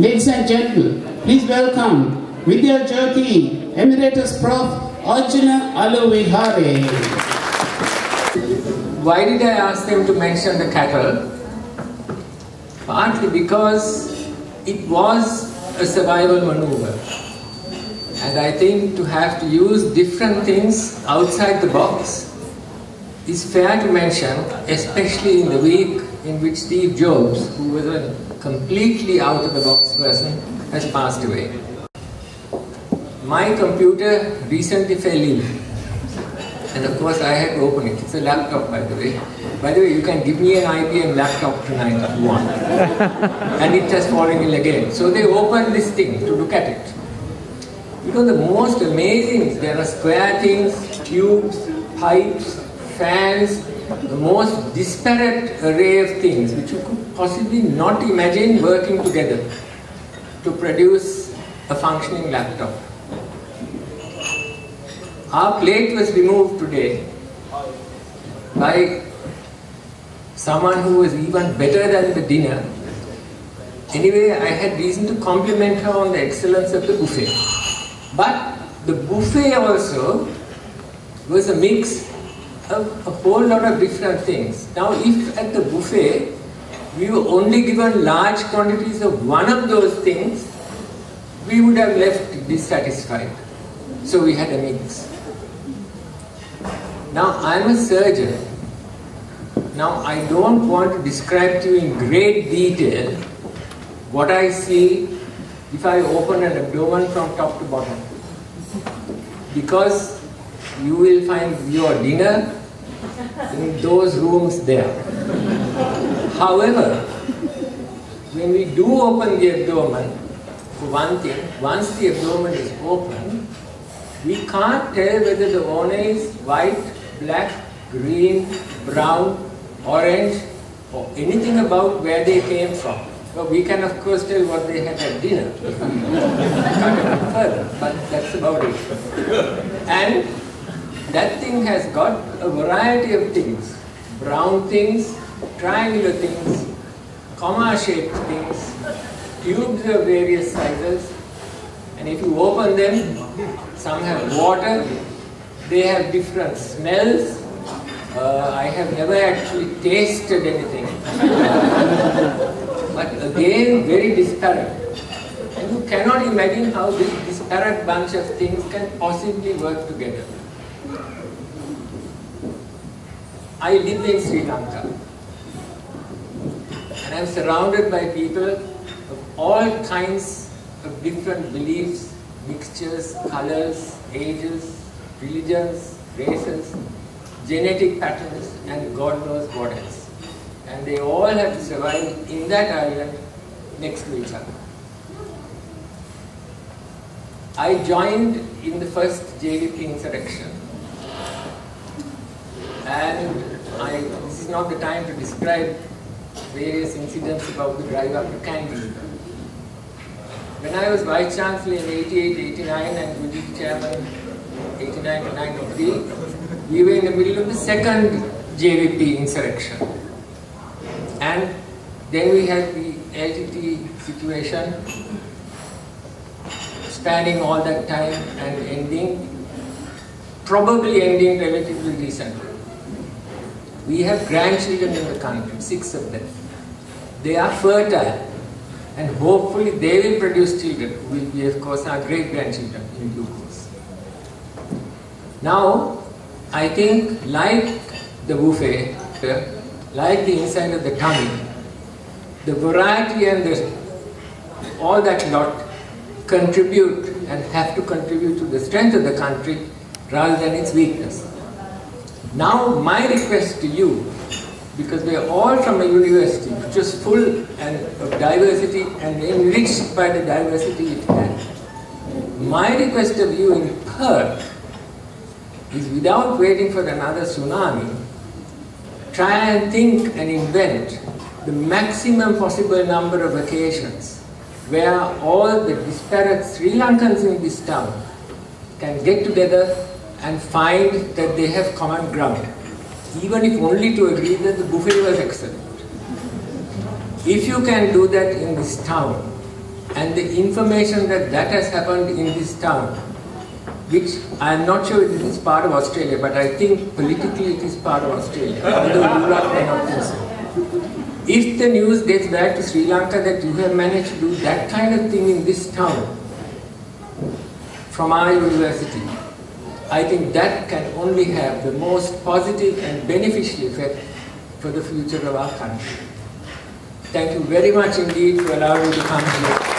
Ladies and gentlemen, please welcome Vidya Jyoti, Emeritus Prof. Arjuna Alovihare. Why did I ask them to mention the cattle? Partly because it was a survival maneuver. And I think to have to use different things outside the box is fair to mention, especially in the week in which Steve Jobs, who was a completely out-of-the-box person, has passed away. My computer recently fell in, and of course I had to open it. It's a laptop, by the way. By the way, you can give me an IBM laptop tonight if you want. And it has fallen in again. So they opened this thing to look at it. You know, the most amazing, there are square things, tubes, pipes, fans, the most disparate array of things which you could possibly not imagine working together to produce a functioning laptop. Our plate was removed today by someone who was even better than the dinner. Anyway, I had reason to compliment her on the excellence of the buffet. But the buffet also was a mix of a whole lot of different things. Now, if at the buffet we were only given large quantities of one of those things, we would have left dissatisfied. So we had a mix. Now, I'm a surgeon. Now, I don't want to describe to you in great detail what I see if I open an abdomen from top to bottom. Because you will find your dinner in those rooms there. However, when we do open the abdomen, for one thing, once the abdomen is open, we can't tell whether the owner is white, black, green, brown, orange, or anything about where they came from. Well, we can of course tell what they had at dinner if we cut a bit further, but that's about it. And that thing has got a variety of things. Brown things, triangular things, comma-shaped things, tubes of various sizes, and if you open them, some have water, they have different smells. I have never actually tasted anything. But again, very disparate. And you cannot imagine how this disparate bunch of things can possibly work together. I live in Sri Lanka. And I am surrounded by people of all kinds of different beliefs, mixtures, colors, ages, religions, races, genetic patterns, and God knows what else. And they all have to survive in that island next to each other. I joined in the first JVP insurrection. And this is not the time to describe various incidents about the drive up to Kandy. When I was Vice Chancellor in 88, 89 and Deputy Chairman 89 to 93, we were in the middle of the second JVP insurrection. And then we had the LTT situation spanning all that time and probably ending relatively recently. We have grandchildren in the country, 6 of them. They are fertile and hopefully they will produce children who will be, of course, our great-grandchildren in due course. Now, I think like the buffet, like the inside of the tummy, the variety and all that lot contribute and have to contribute to the strength of the country rather than its weakness. Now my request to you, because we are all from a university which is full of diversity and enriched by the diversity it has, my request of you in Perth is, without waiting for another tsunami, try and think and invent the maximum possible number of occasions where all the disparate Sri Lankans in this town can get together and find that they have common ground, even if only to agree that the buffet was excellent. If you can do that in this town, and the information that has happened in this town, which I am not sure it is part of Australia, but I think politically it is part of Australia, although Europe may not think so. If the news gets back to Sri Lanka that you have managed to do that kind of thing in this town, from our university, I think that can only have the most positive and beneficial effect for the future of our country. Thank you very much indeed for allowing me to come here.